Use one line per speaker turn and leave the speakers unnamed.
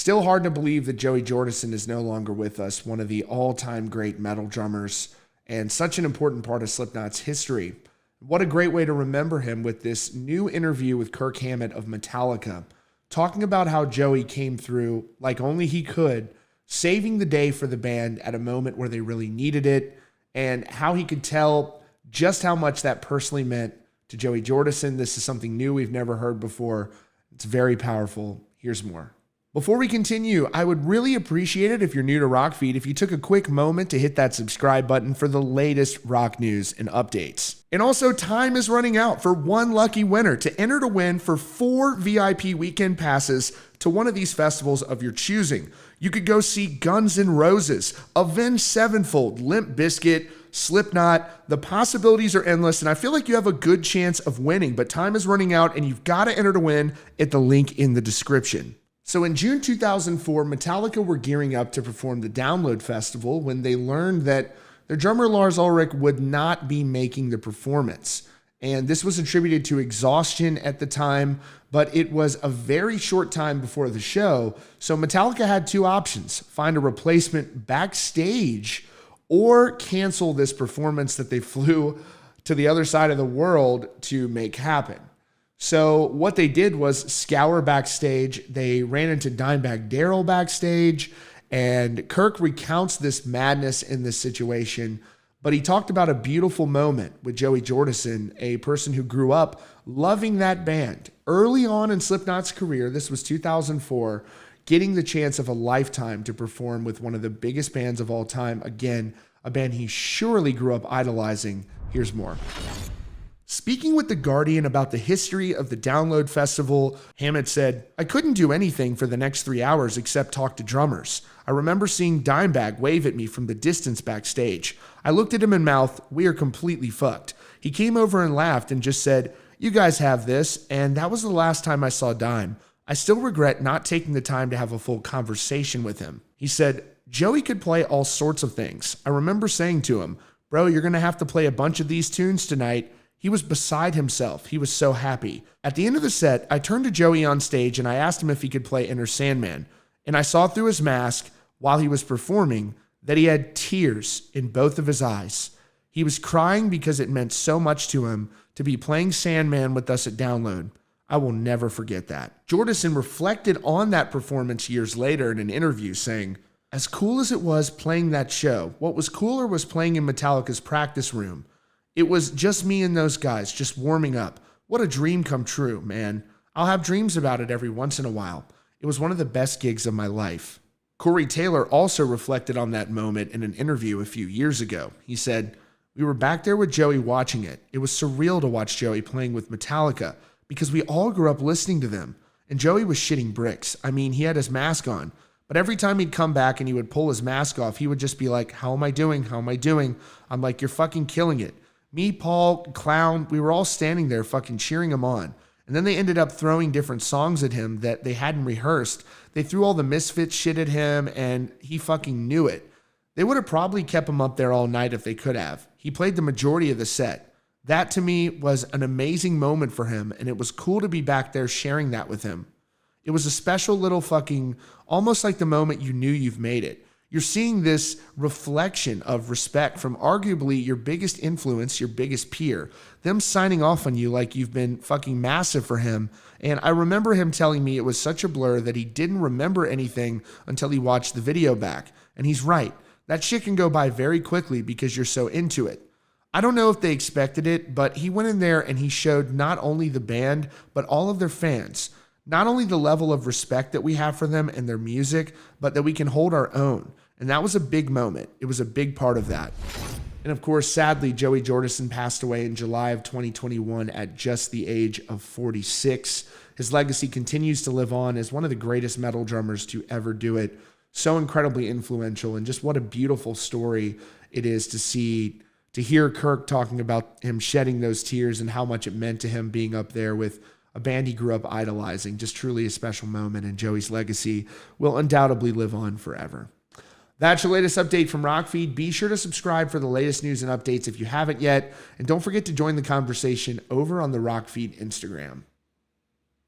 Still hard to believe that Joey Jordison is no longer with us, one of the all-time great metal drummers and such an important part of Slipknot's history. What a great way to remember him with this new interview with Kirk Hammett of Metallica, talking about how Joey came through like only he could, saving the day for the band at a moment where they really needed it, and how he could tell just how much that personally meant to Joey Jordison. This is something new we've never heard before. It's very powerful. Here's more. Before we continue, I would really appreciate it if you're new to Rockfeed if you took a quick moment to hit that subscribe button for the latest rock news and updates. And also, time is running out for one lucky winner to enter to win for 4 VIP weekend passes to one of these festivals of your choosing. You could go see Guns N' Roses, Avenged Sevenfold, Limp Bizkit, Slipknot. The possibilities are endless, and I feel like you have a good chance of winning, but time is running out, and you've got to enter to win at the link in the description. So in June 2004, Metallica were gearing up to perform the Download Festival when they learned that their drummer Lars Ulrich would not be making the performance. And this was attributed to exhaustion at the time, but it was a very short time before the show. So Metallica had 2 options: find a replacement backstage or cancel this performance that they flew to the other side of the world to make happen. So what they did was scour backstage. They ran into Dimebag Darrell backstage, and Kirk recounts this madness in this situation, but he talked about a beautiful moment with Joey Jordison, a person who grew up loving that band. Early on in Slipknot's career, this was 2004, getting the chance of a lifetime to perform with one of the biggest bands of all time. Again, a band he surely grew up idolizing. Here's more. Speaking with The Guardian about the history of the Download Festival, Hammett said, "I couldn't do anything for the next 3 hours except talk to drummers. I remember seeing Dimebag wave at me from the distance backstage. I looked at him and mouthed, 'We are completely fucked.' He came over and laughed and just said, 'You guys have this,' and that was the last time I saw Dime. I still regret not taking the time to have a full conversation with him." He said, "Joey could play all sorts of things. I remember saying to him, 'Bro, you're going to have to play a bunch of these tunes tonight.' He was beside himself. He was so happy. At the end of the set, I turned to Joey on stage and I asked him if he could play Enter Sandman. And I saw through his mask while he was performing that he had tears in both of his eyes. He was crying because it meant so much to him to be playing Sandman with us at Download. I will never forget that." Jordison reflected on that performance years later in an interview saying, "As cool as it was playing that show, what was cooler was playing in Metallica's practice room. It was just me and those guys, just warming up. What a dream come true, man. I'll have dreams about it every once in a while. It was one of the best gigs of my life." Corey Taylor also reflected on that moment in an interview a few years ago. He said, "We were back there with Joey watching it. It was surreal to watch Joey playing with Metallica because we all grew up listening to them. And Joey was shitting bricks. I mean, he had his mask on. But every time he'd come back and he would pull his mask off, he would just be like, 'How am I doing? How am I doing?' I'm like, 'You're fucking killing it.' Me, Paul, Clown, we were all standing there fucking cheering him on. And then they ended up throwing different songs at him that they hadn't rehearsed. They threw all the Misfits shit at him, and he fucking knew it. They would have probably kept him up there all night if they could have. He played the majority of the set. That to me was an amazing moment for him, and it was cool to be back there sharing that with him. It was a special little fucking, almost like the moment you knew you've made it. You're seeing this reflection of respect from arguably your biggest influence, your biggest peer, them signing off on you like you've been fucking massive for him. And I remember him telling me it was such a blur that he didn't remember anything until he watched the video back. And he's right. That shit can go by very quickly because you're so into it. I don't know if they expected it, but he went in there and he showed not only the band, but all of their fans, not only the level of respect that we have for them and their music, but that we can hold our own. And that was a big moment. It was a big part of that. And of course, sadly, Joey Jordison passed away in July of 2021 at just the age of 46. His legacy continues to live on as one of the greatest metal drummers to ever do it. So incredibly influential, and just what a beautiful story it is to hear Kirk talking about him shedding those tears and how much it meant to him being up there with a band he grew up idolizing. Just truly a special moment, and Joey's legacy will undoubtedly live on forever. That's your latest update from Rockfeed. Be sure to subscribe for the latest news and updates if you haven't yet, and don't forget to join the conversation over on the Rockfeed Instagram.